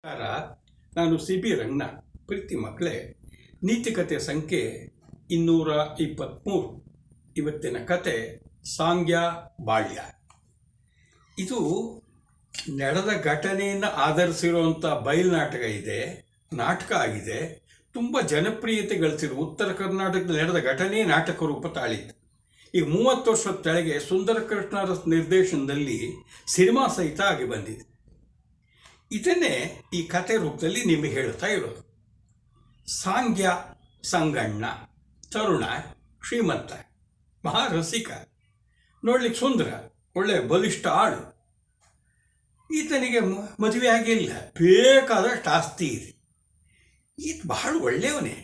ನಮಸ್ಕಾರ. ನಾನು CB ರಂಗನಾಥ್. ಪ್ರೀತಿ ಮಕ್ಕಳೇ, ನೀತಿಕತೆ ಸಂಖ್ಯೆ 223. ಇವತ್ತಿನ ಕತೆ ಸಾಂಗ್ಯ ಬಾಳ್ಯ. ಇದು ನಡೆದ ಘಟನೆಯನ್ನು ಆಧರಿಸಿರುವಂಥ ಬಯಲು ನಾಟಕ ಇದೆ, ನಾಟಕ ಆಗಿದೆ. ತುಂಬ ಜನಪ್ರಿಯತೆ ಗಳಿಸಿರುವ ಉತ್ತರ ಕರ್ನಾಟಕದಲ್ಲಿ ನಡೆದ ಘಟನೆ ನಾಟಕ ರೂಪ ತಾಳಿತ್ತು. ಈಗ 30 ವರ್ಷದ ಕೆಳಗೆ ಸುಂದರ ಕೃಷ್ಣರ ನಿರ್ದೇಶನದಲ್ಲಿ ಸಿನಿಮಾ ಸಹಿತ ಆಗಿ ಬಂದಿದೆ. ಇದನ್ನೇ ಈ ಕತೆ ರೂಪದಲ್ಲಿ ನಿಮಗೆ ಹೇಳ್ತಾ ಇರೋದು. ಸಾಂಗ್ಯ ಸಂಗಣ್ಣ ತರುಣ, ಶ್ರೀಮಂತ, ಮಹಾರಸಿಕ, ನೋಡ್ಲಿಕ್ಕೆ ಸುಂದರ, ಒಳ್ಳೆ ಬಲಿಷ್ಠ ಆಳು. ಈತನಿಗೆ ಮದುವೆ ಆಗಿಲ್ಲ, ಬೇಕಾದಷ್ಟು ಆಸ್ತಿ ಇದೆ. ಈತ ಬಹಳ ಒಳ್ಳೆಯವನೇ.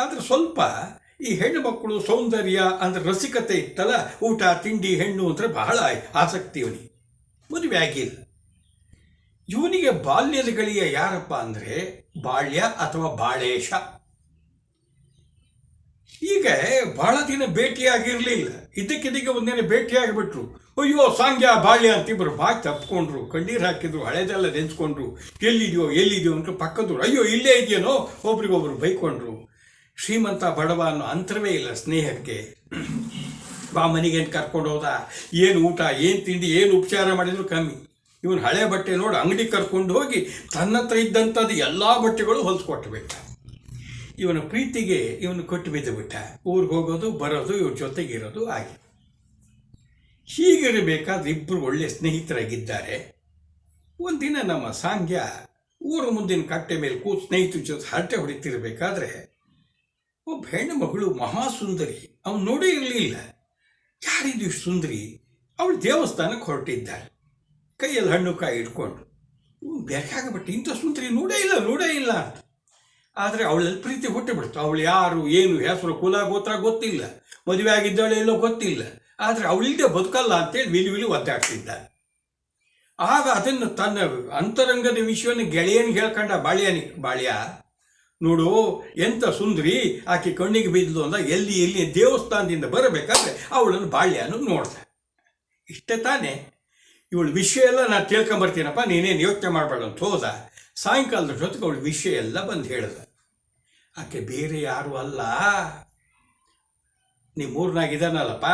ಆದರೆ ಸ್ವಲ್ಪ ಈ ಹೆಣ್ಣು ಮಕ್ಕಳು ಸೌಂದರ್ಯ ಅಂದರೆ ರಸಿಕತೆ ಇತ್ತಲ್ಲ, ಊಟ ತಿಂಡಿ ಹೆಣ್ಣು ಅಂದರೆ ಬಹಳ ಆಸಕ್ತಿ ಇವನಿಗೆ. ಮದುವೆ ಆಗಿಲ್ಲ. ಇವನಿಗೆ ಬಾಲ್ಯದ ಗೆಳೆಯ ಯಾರಪ್ಪ ಅಂದರೆ ಬಾಳ್ಯ ಅಥವಾ ಬಾಳೇಶ. ಈಗ ಬಹಳ ದಿನ ಭೇಟಿಯಾಗಿರಲಿಲ್ಲ, ಇದಕ್ಕಿದಕ್ಕೆ ಒಂದಿನ ಭೇಟಿಯಾಗಿಬಿಟ್ರು. ಅಯ್ಯೋ ಸಾಂಗ್ಯ ಬಾಳ್ಯ ಅಂತಿಬ್ಬರು ಬಾಯಿ ತಪ್ಪಿಕೊಂಡ್ರು, ಕಣ್ಣೀರು ಹಾಕಿದ್ರು, ಹಳೆದೆಲ್ಲ ನೆನೆಸ್ಕೊಂಡ್ರು. ಎಲ್ಲಿದೆಯೋ ಅಂತ ಪಕ್ಕದವ್ರು ಅಯ್ಯೋ ಇಲ್ಲೇ ಇದೆಯೇನೋ ಒಬ್ರಿಗೊಬ್ರು ಬೈಕೊಂಡ್ರು. ಶ್ರೀಮಂತ ಬಡವ ಅನ್ನೋ ಅಂತರವೇ ಇಲ್ಲ ಸ್ನೇಹಕ್ಕೆ. ಬಾ ಮನೆಗೆ ಕರ್ಕೊಂಡು ಹೋದ, ಏನು ಊಟ ಏನು ತಿಂಡಿ ಏನು ಉಪಚಾರ ಮಾಡಿದ್ರು ಕಮ್ಮಿ. ಇವನು ಹಳೆ ಬಟ್ಟೆ ನೋಡಿ ಅಂಗಡಿ ಕರ್ಕೊಂಡು ಹೋಗಿ ತನ್ನ ಹತ್ರ ಇದ್ದಂಥದ್ದು ಎಲ್ಲ ಬಟ್ಟೆಗಳು ಹೊಲಿಸ್ಕೊಟ್ಟು ಬಿಟ್ಟ. ಇವನ ಪ್ರೀತಿಗೆ ಇವನು ಕೊಟ್ಟು ಬಿದ್ದು ಬಿಟ್ಟ. ಊರಿಗೆ ಹೋಗೋದು ಬರೋದು, ಇವ್ರ ಜೊತೆಗಿರೋದು ಆಗಿ. ಹೀಗಿರಬೇಕಾದ್ರೆ ಇಬ್ಬರು ಒಳ್ಳೆ ಸ್ನೇಹಿತರಾಗಿದ್ದಾರೆ. ಒಂದಿನ ನಮ್ಮ ಸಾಂಗ್ಯ ಊರ ಮುಂದಿನ ಕಟ್ಟೆ ಮೇಲೆ ಕೂತು ಸ್ನೇಹಿತರ ಜೊತೆ ಹರಟೆ ಹೊಡಿತಿರ್ಬೇಕಾದ್ರೆ ಒಬ್ಬ ಹೆಣ್ಣು ಮಗಳು ಮಹಾಸುಂದರಿ, ಅವನು ನೋಡೇ ಇರಲಿಲ್ಲ. ಯಾರಿದು ಇಷ್ಟು ಸುಂದರಿ? ಅವಳು ದೇವಸ್ಥಾನಕ್ಕೆ ಹೊರಟಿದ್ದಾಳೆ, ಕೈಯಲ್ಲಿ ಹಣ್ಣು ಕಾಯಿ ಇಟ್ಕೊಂಡು. ಬೇಕಾಗಬಿಟ್ಟು ಇಂಥ ಸುಂದರಿ ನೋಡೇ ಇಲ್ಲ ಅಂತ. ಆದರೆ ಅವಳಲ್ಲಿ ಪ್ರೀತಿ ಹುಟ್ಟಿಬಿಡ್ತು. ಅವಳು ಯಾರು ಏನು ಹೆಸರು ಕುಲ ಗೋತ್ರ ಗೊತ್ತಿಲ್ಲ, ಮದುವೆ ಆಗಿದ್ದಾಳೆ ಎಲ್ಲೋ ಗೊತ್ತಿಲ್ಲ. ಆದರೆ ಅವಳಿಲ್ಲದೆ ಬದುಕಲ್ಲ ಅಂತೇಳಿ ವಿಲಿ ಒದ್ದಾಡ್ತಿದ್ದ. ಆಗ ಅದನ್ನು ತನ್ನ ಅಂತರಂಗದ ವಿಷಯವನ್ನು ಗೆಳೆಯನಿಗೆ ಹೇಳ್ಕೊಂಡ ಬಾಳ್ಯ, ನೋಡು ಎಂಥ ಸುಂದರಿ, ಆಕೆ ಕಣ್ಣಿಗೆ ಬಿದ್ದಲು ಅಂದ. ಎಲ್ಲಿ ದೇವಸ್ಥಾನದಿಂದ ಬರಬೇಕಾದ್ರೆ ಅವಳನ್ನು ಬಾಳ್ಯನು ನೋಡ್ದ. ಇಷ್ಟೇ ತಾನೇ, ಇವಳು ವಿಷಯ ಎಲ್ಲ ನಾನು ತಿಳ್ಕೊಂಬರ್ತೀನಪ್ಪ, ನೀನೇನು ಯೋಚನೆ ಮಾಡಬೇಡ ಅಂತ ಹೋದ. ಸಾಯಂಕಾಲದ ಜೊತೆಗೆ ಅವಳು ವಿಷಯ ಎಲ್ಲ ಬಂದು ಹೇಳ್ದ. ಆಕೆ ಬೇರೆ ಯಾರು ಅಲ್ಲ, ನಿಮ್ಮೂರ್ನಾಗಿದ್ದಾನಲ್ಲಪ್ಪ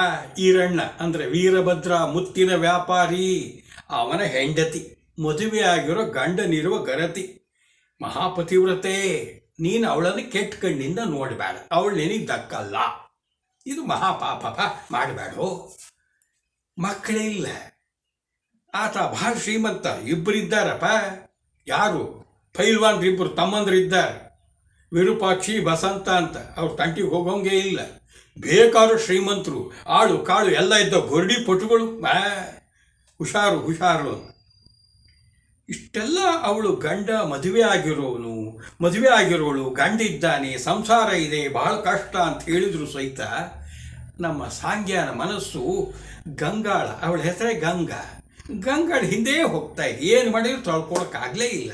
ಈರಣ್ಣ ಅಂದರೆ ವೀರಭದ್ರ ಮುತ್ತಿನ ವ್ಯಾಪಾರಿ, ಅವನ ಹೆಂಡತಿ, ಮದುವೆ ಆಗಿರೋ ಗಂಡನಿರುವ ಗರತಿ, ಮಹಾಪತಿವ್ರತೆ. ನೀನು ಅವಳನ್ನು ಕೆಟ್ಟ ಕಣ್ಣಿಂದ ನೋಡಬೇಡ, ಅವಳು ನಿನಗೆ ದಕ್ಕಲ್ಲ. ಇದು ಮಹಾಪಾಪ, ಮಾಡಬೇಡ. ಮಕ್ಕಳೇ ಇಲ್ಲ. ಆತ ಭಾಳ ಶ್ರೀಮಂತ, ಇಬ್ಬರಿದ್ದಾರಪ್ಪ. ಯಾರು? ಪೈಲ್ವಾನ್ರಿಬ್ಬರು ತಮ್ಮಂದ್ರಿದ್ದಾರೆ, ವಿರೂಪಾಕ್ಷಿ ಬಸಂತ ಅಂತ. ಅವ್ರ ತಂಟಿಗೆ ಹೋಗೋಂಗೇ ಇಲ್ಲ. ಬೇಕಾದ್ರೂ ಶ್ರೀಮಂತರು, ಆಳು ಕಾಳು ಎಲ್ಲ ಇದ್ದ ಗೊರಡಿ ಪಟುಗಳು. ಹುಷಾರು ಅಂತ. ಇಷ್ಟೆಲ್ಲ ಅವಳು ಗಂಡ ಮದುವೆ ಆಗಿರೋಳು, ಗಂಡ ಇದ್ದಾನೆ, ಸಂಸಾರ ಇದೆ, ಬಹಳ ಕಷ್ಟ ಅಂತ ಹೇಳಿದ್ರು ಸಹಿತ ನಮ್ಮ ಸಾಂಗ್ಯನ ಮನಸ್ಸು ಗಂಗಾಳ, ಅವಳ ಹೆಸರೇ ಗಂಗಾಳ ಹಿಂದೆ ಹೋಗ್ತಾ ಇದೆ. ಏನು ಮಾಡಿದ್ರು ತೊಳ್ಕೊಳಕ್ಕಾಗಲೇ ಇಲ್ಲ.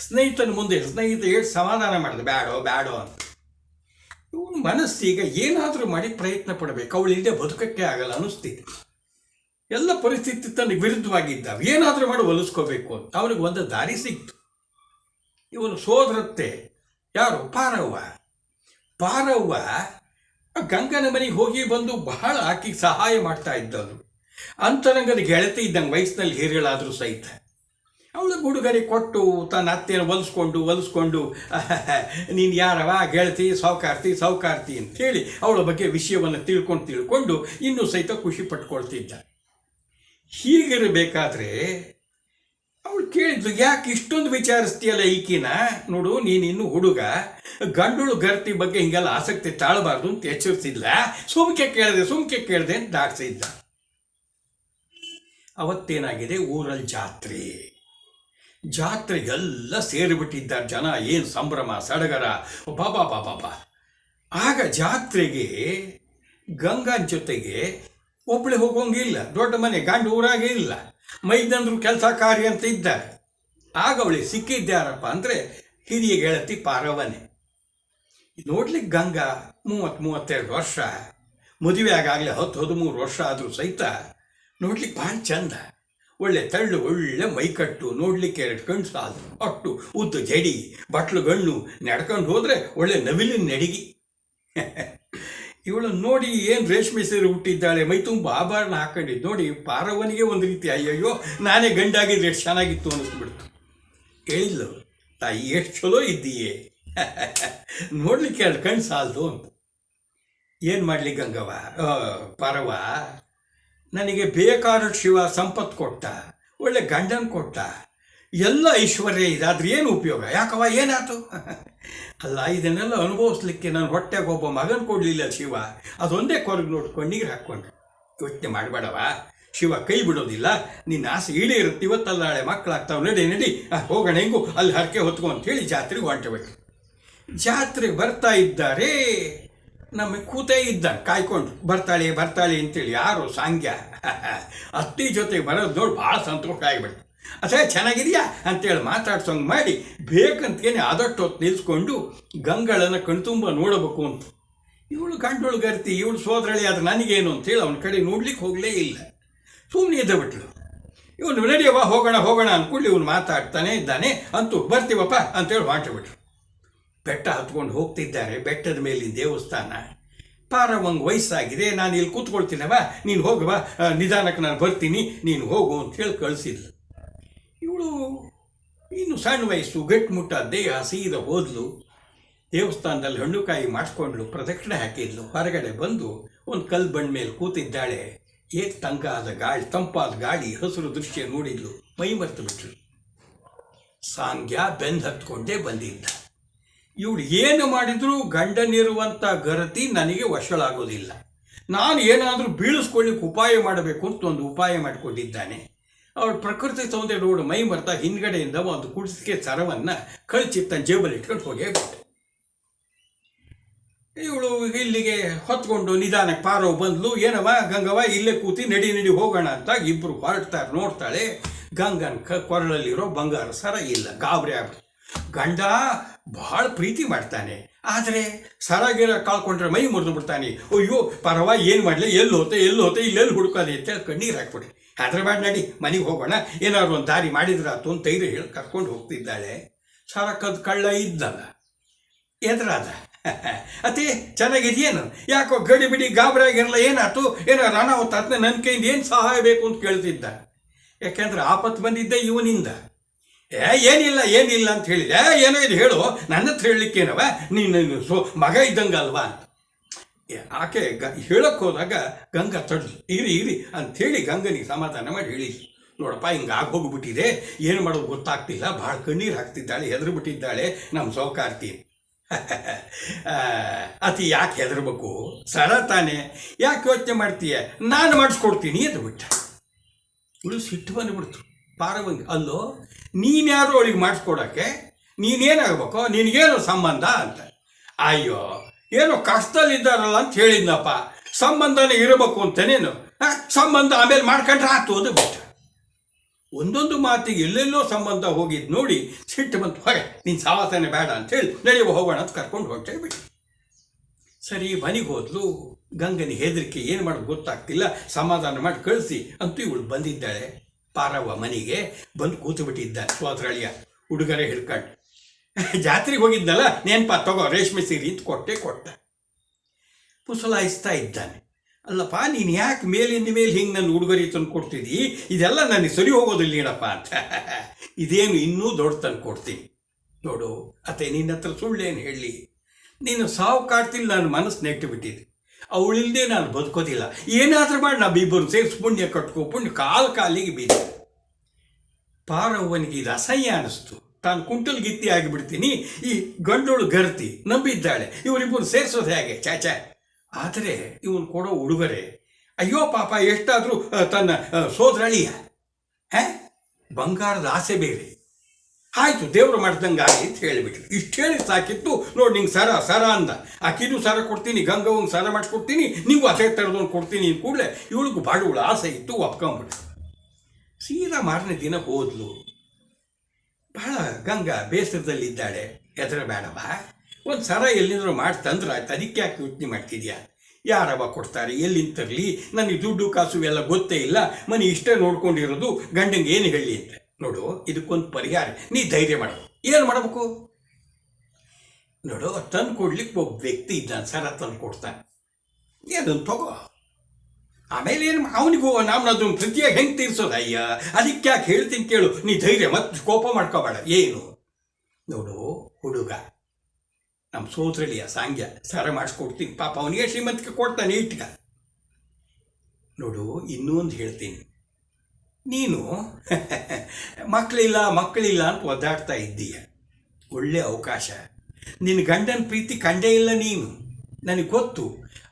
ಸ್ನೇಹಿತನ ಮುಂದೆ ಸ್ನೇಹಿತ ಎಷ್ಟು ಸಮಾಧಾನ ಮಾಡಿದೆ, ಬ್ಯಾಡೋ ಅಂತ. ಇವನು ಮನಸ್ಸೀಗ ಏನಾದರೂ ಮಾಡಿ ಪ್ರಯತ್ನ ಪಡಬೇಕು, ಅವಳಿಲ್ಲದೆ ಬದುಕಕ್ಕೆ ಆಗಲ್ಲ ಅನ್ನಿಸ್ತಿದೆ. ಎಲ್ಲ ಪರಿಸ್ಥಿತಿ ತನಗೆ ವಿರುದ್ಧವಾಗಿದ್ದಾವೆ, ಏನಾದರೂ ಮಾಡಿ ಹೊಲಿಸ್ಕೋಬೇಕು ಅಂತ. ಅವನಿಗೆ ಒಂದು ದಾರಿ ಸಿಕ್ತು. ಇವನು ಸೋದರತ್ತೆ ಯಾರು? ಪಾರವ್ವ ಗಂಗನ ಮನೆಗೆ ಹೋಗಿ ಬಂದು ಬಹಳ ಆಕೆಗೆ ಸಹಾಯ ಮಾಡ್ತಾ ಇದ್ದವನು. ಅಂತರಂಗದ ಗೆಳತಿ ಇದ್ದಂಗೆ, ವಯಸ್ಸಿನಲ್ಲಿ ಹಿರಿಯಳಾದರೂ ಸಹಿತ. ಅವಳು ಹುಡುಗರಿಗೆ ಕೊಟ್ಟು ತನ್ನ ಅತ್ತೆಯನ್ನು ಹೊಲಿಸ್ಕೊಂಡು ನೀನು ಯಾರವ ಗೆಳತಿ, ಸೌಕಾರ್ತಿ ಅಂತೇಳಿ ಅವಳ ಬಗ್ಗೆ ವಿಷಯವನ್ನು ತಿಳ್ಕೊಂಡು ಇನ್ನೂ ಸಹಿತ ಖುಷಿ ಪಟ್ಕೊಳ್ತಿದ್ದ. ಹೀಗಿರಬೇಕಾದ್ರೆ ಅವಳು ಕೇಳಿದ್ಲು, ಯಾಕೆ ಇಷ್ಟೊಂದು ವಿಚಾರಿಸ್ತೀಯಲ್ಲ ಈಕಿನ? ನೋಡು, ನೀನಿನ್ನು ಹುಡುಗ, ಗಂಡುಳು ಗರ್ತಿ ಬಗ್ಗೆ ಹಿಂಗೆಲ್ಲ ಆಸಕ್ತಿ ತಾಳಬಾರ್ದು ಅಂತ ಎಚ್ಚರಿಸಿದ್ಲ. ಸುಮ್ಕೆ ಕೇಳಿದೆ ಅಂತ ದಾಟಿಸಿದ್ದ. ಅವತ್ತೇನಾಗಿದೆ, ಊರಲ್ಲಿ ಜಾತ್ರೆಗೆಲ್ಲ ಸೇರಿಬಿಟ್ಟಿದ್ದಾರೆ ಜನ. ಏನು ಸಂಭ್ರಮ ಸಡಗರ, ಬಾಬಾ. ಆಗ ಜಾತ್ರೆಗೆ ಗಂಗನ ಜೊತೆಗೆ ಒಬ್ಬಳೆ ಹೋಗೋಂಗಿಲ್ಲ, ದೊಡ್ಡ ಮನೆ, ಗಂಡ ಊರಾಗೆ ಇಲ್ಲ, ಮೈದಂದ್ರು ಕೆಲಸ ಕಾರ್ಯ ಅಂತ ಇದ್ದಾರೆ. ಆಗ ಅವಳಿಗೆ ಸಿಕ್ಕಿದ್ಯಾರಪ್ಪ ಅಂದರೆ ಹಿರಿಯ ಗೆಳತಿ ಪಾರವನೆ. ನೋಡ್ಲಿಕ್ಕೆ ಗಂಗಾ 30-32 ವರ್ಷ, ಮದುವೆ ಆಗಾಗಲೇ 10-13 ವರ್ಷ ಆದರೂ ಸಹಿತ ನೋಡ್ಲಿಕ್ಕೆ ಭಾಳ ಚಂದ, ಒಳ್ಳೆ ತಳ್ಳು ಒಳ್ಳೆ ಮೈಕಟ್ಟು, ನೋಡಲಿಕ್ಕೆ 2 ಕಣ್ಣು ಸಾಲು ಅಷ್ಟು ಉದ್ದು ಜಡಿ, ಬಟ್ಲು ಗಣ್ಣು, ನಡ್ಕೊಂಡು ಹೋದರೆ ಒಳ್ಳೆ ನವಿಲಿನ ನಡಿಗೆ. ಇವಳು ನೋಡಿ ಏನು ರೇಷ್ಮೆ ಸೀರೆ ಹುಟ್ಟಿದ್ದಾಳೆ, ಮೈ ತುಂಬ ಆಭರಣ ಹಾಕೊಂಡಿದ್ದು ನೋಡಿ ಪಾರವನಿಗೆ ಒಂದು ರೀತಿ ಅಯ್ಯಯ್ಯೋ ನಾನೇ ಗಂಡಾಗಿದ್ರೆ ಎಷ್ಟು ಚೆನ್ನಾಗಿತ್ತು ಅನ್ನಿಸ್ಬಿಡ್ತು. ಹೇಳಿದ್ಲು, ತಾಯಿ ಎಷ್ಟು ಚಲೋ ಇದ್ದೀಯೇ, ನೋಡ್ಲಿಕ್ಕೆ 2 ಕಣ್ಣು ಸಾಲದು ಅಂತ. ಏನು ಮಾಡಲಿ ಗಂಗವ್ವ, ಪಾರವ್ವ, ನನಗೆ ಬೇಕಾದಷ್ಟು ಶಿವ ಸಂಪತ್ತು ಕೊಟ್ಟ, ಒಳ್ಳೆ ಗಂಡನ ಕೊಟ್ಟ, ಎಲ್ಲ ಐಶ್ವರ್ಯ ಇದೆ, ಆದ್ರೆ ಏನು ಉಪಯೋಗ, ಯಾಕವ್ವ ಏನಾಯ್ತು? ಅಲ್ಲ, ಇದನ್ನೆಲ್ಲ ಅನುಭವಿಸ್ಲಿಕ್ಕೆ ನಾನು ಹೊಟ್ಟೆಗೆ ಒಬ್ಬ ಮಗನ ಕೊಡಲಿಲ್ಲ ಶಿವ, ಅದೊಂದೇ ಕೊರಗು ನೋಡ್ಕೊಂಡು ನೀರು ಹಾಕ್ಕೊಂಡ್ರು. ಯೋಚನೆ ಮಾಡಬೇಡವ, ಶಿವ ಕೈ ಬಿಡೋದಿಲ್ಲ, ನಿನ್ನ ಆಸೆ ಈಡೇರುತ್ತೆ, ಇವತ್ತಲ್ಲ ನಾಳೆ ಮಕ್ಕಳಾಗ್ತಾವೆ, ನಡಿ ಹೋಗೋಣ, ಹೆಂಗು ಅಲ್ಲಿ ಹರಕೆ ಹೊತ್ಕೊ ಅಂತೇಳಿ ಜಾತ್ರೆಗೆ ಹೊಂಟಬೇಕು. ಜಾತ್ರೆಗೆ ಬರ್ತಾ ಇದ್ದಾರೆ, ನಮಗೆ ಕೂತೇ ಇದ್ದಾನೆ ಕಾಯ್ಕೊಂಡು, ಬರ್ತಾಳೆ ಅಂತೇಳಿ. ಯಾರು ಸಾಂಗ್ಯ ಅತ್ತಿ ಜೊತೆಗೆ ಬರೋದು ನೋಡಿ ಭಾಳ ಸಂತೋಷ ಆಗಿಬಿಡ್ತು. ಅದೇ ಚೆನ್ನಾಗಿದೆಯಾ ಅಂತೇಳಿ ಮಾತಾಡ್ಸೋಂಗೆ ಮಾಡಿ ಬೇಕಂತೇನೆ ಆದಷ್ಟು ಹೊತ್ತು ನಿಲ್ಲಿಸ್ಕೊಂಡು ಗಂಗಳನ್ನು ಕಣ್ತುಂಬ ನೋಡಬೇಕು ಅಂತ. ಇವಳು ಗಂಡೊಳು ಗರ್ತಿ, ಇವಳು ಸೋದರಳಿ, ಅದು ನನಗೇನು ಅಂತೇಳಿ ಅವನ ಕಡೆ ನೋಡ್ಲಿಕ್ಕೆ ಹೋಗಲೇ ಇಲ್ಲ, ಸುಮ್ಮನೆ ಇದ್ದ ಬಿಟ್ಲು. ಇವನು ನಡಿಯವ್ವ ಹೋಗೋಣ ಅಂದ್ಕೊಂಡು ಇವನು ಮಾತಾಡ್ತಾನೆ ಇದ್ದಾನೆ. ಅಂತೂ ಬರ್ತೀವಪ್ಪ ಅಂತೇಳಿ ಹೊಂಟುಬಿಟ್ರು. ಬೆಟ್ಟ ಹತ್ಕೊಂಡು ಹೋಗ್ತಿದ್ದಾರೆ. ಬೆಟ್ಟದ ಮೇಲಿನ ದೇವಸ್ಥಾನ. ಪಾರವಂಗೆ ವಯಸ್ಸಾಗಿದೆ, ನಾನು ಇಲ್ಲಿ ಕೂತ್ಕೊಳ್ತೀನವ, ನೀನು ಹೋಗವ, ನಿಧಾನಕ್ಕೆ ನಾನು ಬರ್ತೀನಿ, ನೀನು ಹೋಗು ಅಂತೇಳಿ ಕಳಿಸಿದ್ಲು. ಇವಳು ಇನ್ನು ಸಣ್ಣ ವಯಸ್ಸು, ಗಟ್ಟಿಮುಟ್ಟ ದೇಹ, ಸೀದ ಹೋದ್ಲು. ದೇವಸ್ಥಾನದಲ್ಲಿ ಹಣ್ಣುಕಾಯಿ ಮಾಡಿಸ್ಕೊಂಡ್ಲು, ಪ್ರದಕ್ಷಿಣೆ ಹಾಕಿದ್ಲು. ಹೊರಗಡೆ ಬಂದು ಒಂದು ಕಲ್ಲು ಬಂಡ ಮೇಲೆ ಕೂತಿದ್ದಾಳೆ. ತಂಗಾದ ಗಾಳಿ, ತಂಪಾದ ಗಾಳಿ, ಹಸಿರು ದೃಶ್ಯ ನೋಡಿದ್ಲು, ಮೈ ಮರೆತು ಬಿಟ್ರು. ಸಾಂಗ್ಯ ಬೆಂದು ಹತ್ಕೊಂಡೇ ಬಂದಿದ್ದ. ಇವಳು ಏನು ಮಾಡಿದರೂ ಗಂಡನಿರುವಂಥ ಗರತಿ ನನಗೆ ವಶಳಾಗೋದಿಲ್ಲ, ನಾನು ಏನಾದರೂ ಬೀಳಿಸ್ಕೊಳ್ಳಿಕ್ಕೆ ಉಪಾಯ ಮಾಡಬೇಕು ಅಂತ ಒಂದು ಉಪಾಯ ಮಾಡಿಕೊಂಡಿದ್ದಾನೆ. ಅವಳು ಪ್ರಕೃತಿ ಸೌಂದರ್ಯ ನೋಡು ಮೈ ಮರ್ತಾ ಹಿಂದ್ಗಡೆಯಿಂದ ಒಂದು ಕುಡಿಸಿಕೆ ಸರವನ್ನು ಕಳ್ಚಿ ತನ್ನ ಜೇಬಲ್ಲಿ ಇಟ್ಕೊಂಡು ಹೋಗೇ ಬಿಟ್ಟು. ಇವಳು ಇಲ್ಲಿಗೆ ಹೊತ್ಕೊಂಡು ನಿಧಾನಕ್ಕೆ ಪಾರೋ ಬಂದ್ಲು. ಏನವ ಗಂಗವ್ವ, ಇಲ್ಲೇ ಕೂತಿ ನಡಿ ಹೋಗೋಣ ಅಂತ ಇಬ್ಬರು ಹೊರಡ್ತಾರೆ. ನೋಡ್ತಾಳೆ, ಗಂಗನ ಕೊರಳಲ್ಲಿರೋ ಬಂಗಾರ ಸರ ಇಲ್ಲ. ಗಾಬರಿ ಆಗ್ಬಿಟ್ಟು. ಗಂಡ ಭಾಳ ಪ್ರೀತಿ ಮಾಡ್ತಾನೆ, ಆದರೆ ಸರಾಗಿರ ಕಳ್ಕೊಂಡ್ರೆ ಮೈ ಮುರಿದು ಬಿಡ್ತಾನೆ. ಅಯ್ಯೋ ಪರವ, ಏನು ಮಾಡಲಿ, ಎಲ್ಲಿ ಹೋತೆ ಇಲ್ಲೆಲ್ಲಿ ಹುಡುಕೋದೆ ಅಂತೇಳಿ ಕಣ್ಣೀರು ಹಾಕ್ಬಿಡಿ. ಅದ್ರ ಮಾಡಿ ನಡಿ ಮನೆಗೆ ಹೋಗೋಣ, ಏನಾದ್ರು ಒಂದು ದಾರಿ ಮಾಡಿದ್ರಾತು ಅಂತ ಧೈರ್ಯ ಹೇಳಿ ಕರ್ಕೊಂಡು ಹೋಗ್ತಿದ್ದಾಳೆ. ಸರ ಕದ್ದು ಕಳ್ಳ ಇದ್ದಲ್ಲ, ಎದುರಾದ. ಅತಿ ಚೆನ್ನಾಗಿದೆಯೇನು, ಯಾಕೋ ಗಡಿ ಬಿಡಿ ಗಾಬರಿ ಆಗಿರಲ್ಲ, ಏನಾಯ್ತು, ಏನಾರು ಅನಾಹುತ ಆತ್ನ, ನನ್ನ ಕೈಯಿಂದ ಏನು ಸಹಾಯ ಬೇಕು ಅಂತ ಕೇಳ್ತಿದ್ದ. ಯಾಕೆಂದ್ರೆ ಆಪತ್ತು ಬಂದಿದ್ದೆ ಇವನಿಂದ. ಏನಿಲ್ಲ ಅಂತ ಹೇಳಿದೆ. ಏನೋ ಇದು ಹೇಳು, ನನ್ನ ಹತ್ರ ಹೇಳಲಿಕ್ಕೇನವ, ನೀನು ಮಗ ಇದ್ದಂಗಲ್ವಾ ಅಂತ. ಆಕೆ ಹೇಳಕ್ಕೆ ಹೋದಾಗ ಗಂಗಾ ತಡ್ದು, ಇರಿ ಅಂಥೇಳಿ ಗಂಗನಿಗೆ ಸಮಾಧಾನ ಮಾಡಿ ಹೇಳಿ, ನೋಡಪ್ಪ ಹಿಂಗೆ ಆಗೋಗ್ಬಿಟ್ಟಿದೆ, ಏನು ಮಾಡೋದು ಗೊತ್ತಾಗ್ತಿಲ್ಲ, ಭಾಳ ಕಣ್ಣೀರು ಹಾಕ್ತಿದ್ದಾಳೆ, ಹೆದರು ಬಿಟ್ಟಿದ್ದಾಳೆ ನಮ್ಮ ಸೌಕಾರ್ತಿ. ಅತಿ ಯಾಕೆ ಹೆದರ್ಬೇಕು, ಸರ ತಾನೆ, ಯಾಕೆ ಯೋಚನೆ ಮಾಡ್ತೀಯ, ನಾನು ಮಾಡಿಸ್ಕೊಡ್ತೀನಿ ಅಂತ ಬಿಟ್ಟ. ಇವಳು ಸಿಟ್ಟು ಬಂದುಬಿಡ್ತು ಪಾರವಂಗೆ. ಅಲ್ಲೋ, ನೀನ್ಯಾರು ಅವಳಿಗೆ ಮಾಡಿಸ್ಕೊಡೋಕ್ಕೆ, ನೀನೇನಾಗಬೇಕು, ನಿನಗೇನು ಸಂಬಂಧ ಅಂತ. ಅಯ್ಯೋ, ಏನೋ ಕಷ್ಟದಲ್ಲಿದ್ದಾರಲ್ಲ ಅಂತ ಹೇಳಿದ್ನಪ್ಪ, ಸಂಬಂಧನೇ ಇರಬೇಕು ಅಂತನೇನು, ಸಂಬಂಧ ಆಮೇಲೆ ಮಾಡ್ಕೊಂಡ್ರೆ ಆತು ಅದು ಬಿಟ್ಟ. ಒಂದೊಂದು ಮಾತಿಗೆ ಎಲ್ಲೆಲ್ಲೋ ಸಂಬಂಧ ಹೋಗಿದ್ದು ನೋಡಿ ಸಿಟ್ಟು ಬಂತು. ಹೊಗೆ ನೀನು ಸಾವಾಸನೆ ಬೇಡ ಅಂತೇಳಿ ನಡೆಯುವ ಹೋಗೋಣ ಅಂತ ಕರ್ಕೊಂಡು ಹೊರಟೇ ಬಿಟ್ಟು. ಸರಿ ಮನೆಗೆ ಹೋದ್ಲು. ಗಂಗನ ಹೆದರಿಕೆ, ಏನು ಮಾಡೋದು ಗೊತ್ತಾಗ್ತಿಲ್ಲ, ಸಮಾಧಾನ ಮಾಡಿ ಕಳಿಸಿ ಅಂತೂ ಇವಳು ಬಂದಿದ್ದಾಳೆ. ಪಾರವ್ವ ಮನೆಗೆ ಬಂದು ಕೂತು ಬಿಟ್ಟಿದ್ದಾನೆ ಸೋದರಳಿಯ ಹುಡುಗರೇ ಹಿಡ್ಕೊಂಡು. ಜಾತ್ರೆಗೆ ಹೋಗಿದ್ನಲ್ಲ, ನೆನಪ ತಗೋ ರೇಷ್ಮೆ ಸೀರೆ ಅಂತ ಕೊಟ್ಟ. ಪುಸಲಾಯಿಸ್ತಾ ಇದ್ದಾನೆ. ಅಲ್ಲಪ್ಪ, ನೀನು ಯಾಕೆ ಮೇಲಿಂದ ಮೇಲೆ ಹಿಂಗೆ ನನ್ನ ಉಡುಗೊರೆ ತಂದು ಕೊಡ್ತಿದ್ದೀ, ಇದೆಲ್ಲ ನನಗೆ ಸರಿ ಹೋಗೋದಿಲ್ಲ ಏನಪ್ಪ ಅಂತ. ಇದೇನು ಇನ್ನೂ ದೊಡ್ಡ ತಂದು ಕೊಡ್ತೀನಿ ನೋಡು. ಅತ್ತೆ, ನಿನ್ನ ಹತ್ರ ಸುಳ್ಳೇನು ಹೇಳಲಿ, ನೀನು ಸಾವು ಕಾಡ್ತಿಲ್ಲ, ನನ್ನ ಮನಸ್ಸು ನೆಟ್ಟು ಬಿಟ್ಟಿದೆ. ಅವಳಿಲ್ಲದೆ ನಾನು ಬದುಕೋದಿಲ್ಲ, ಏನಾದರೂ ಮಾಡಿ ನಾವಿಬ್ಬರು ಸೇರಿಸಿ ಪುಣ್ಯ ಕಟ್ಕೋ, ಪುಣ್ಯ ಕಾಲಿಗೆ ಬೀದ. ಪಾರವ್ವನಿಗೆ ಇದು ಅಸಹ್ಯ ಅನ್ನಿಸ್ತು. ತಾನು ಕುಂಟಲ್ ಗಿತ್ತಿ ಆಗಿಬಿಡ್ತೀನಿ, ಈ ಗಂಡೋಳು ಗರ್ತಿ ನಂಬಿದ್ದಾಳೆ, ಇವರಿಬ್ಬರು ಸೇರಿಸೋದು ಹೇಗೆ, ಚಾಚಾ. ಆದರೆ ಇವನು ಕೊಡೋ ಉಡುಗೊರೆ, ಅಯ್ಯೋ ಪಾಪ, ಎಷ್ಟಾದರೂ ತನ್ನ ಸೋದರಳಿಯ ಬಂಗಾರದ ಆಸೆ ಬೇರೆ. ಆಯಿತು, ದೇವರು ಮಾಡ್ದಂಗೆ ಆಗಿ ಅಂತ ಹೇಳಿಬಿಟ್ರು. ಇಷ್ಟು ಹೇಳಿ ಸಾಕಿತ್ತು. ನೋಡಿ, ನಿಂಗೆ ಸರ ಅಂದ. ಆಕಿದು ಸರ ಕೊಡ್ತೀನಿ, ಗಂಗವಂಗೆ ಸರ ಮಾಡಿಸ್ಕೊಡ್ತೀನಿ, ನೀವು ಅದೇ ಥರದೊಂದು ಕೊಡ್ತೀನಿ ಕೂಡಲೇ ಇವಳಿಗೂ ಬಾಡುವಳು ಆಸೆ ಇತ್ತು, ಒಪ್ಕೊಂಬಿಟ್ರು. ಸೀದಾ ಮಾರನೇ ದಿನ ಹೋದ್ಲು. ಬಹಳ ಗಂಗಾ ಬೇಸರದಲ್ಲಿದ್ದಾಳೆ. ಹೆದರ ಬೇಡವಾ, ಒಂದು ಸರ ಎಲ್ಲಿಂದ್ರೂ ಮಾಡಿ ತಂದ್ರೆ ಆಯ್ತು, ಅದಕ್ಕೆ ಯಾಕೆ ಯೋಚನೆ ಮಾಡ್ತಿದ್ಯಾ, ಯಾರವ ಕೊಡ್ತಾರೆ, ಎಲ್ಲಿಂದ ತರಲಿ, ನನಗೆ ದುಡ್ಡು ಕಾಸು ಎಲ್ಲ ಗೊತ್ತೇ ಇಲ್ಲ, ಮನೆ ಇಷ್ಟೇ ನೋಡ್ಕೊಂಡಿರೋದು, ಗಂಡಂಗೆ ಏನು ಹೇಳಿ ಅಂತ. ನೋಡು, ಇದಕ್ಕೊಂದು ಪರಿಹಾರ, ನೀ ಧೈರ್ಯ ಮಾಡಬೇಕು. ಏನು ಮಾಡಬೇಕು ನೋಡು, ತಂದು ಕೊಡ್ಲಿಕ್ಕೆ ಒಬ್ಬ ವ್ಯಕ್ತಿ ಇದ್ದಾನೆ, ಸರ ತಂದು ಕೊಡ್ತಾನೆ, ಏನನ್ನು ತಗೋ. ಆಮೇಲೆ ಏನು ಅವನಿಗೂ ನಮ್ಮದೊಂದು ಪ್ರತಿಯಾಗಿ ಹೆಂಗೆ ತೀರ್ಸೋದು? ಅಯ್ಯ, ಅದಕ್ಕೆ ಯಾಕೆ ಹೇಳ್ತೀನಿ ಕೇಳು, ನೀ ಧೈರ್ಯ ಮತ್ತು ಕೋಪ ಮಾಡ್ಕೋಬೇಡ. ಏನು ನೋಡು, ಹುಡುಗ ನಮ್ಮ ಸೋದರಳಿಯ ಸಾಂಗ್ಯ ಸರ ಮಾಡಿಸ್ಕೊಡ್ತೀನಿ, ಪಾಪ ಅವನಿಗೆ ಶ್ರೀಮಂತಿಕೆ ಕೊಡ್ತಾನೆ ಇಟ್ಗ. ನೋಡು, ಇನ್ನೊಂದು ಹೇಳ್ತೀನಿ, ನೀನು ಮಕ್ಕಳಿಲ್ಲ ಅಂತ ಒದ್ದಾಡ್ತಾ ಇದ್ದೀಯ, ಒಳ್ಳೆ ಅವಕಾಶ. ನಿನ್ನ ಗಂಡನ ಪ್ರೀತಿ ಕಂಡೇ ಇಲ್ಲ ನೀನು, ನನಗೆ ಗೊತ್ತು.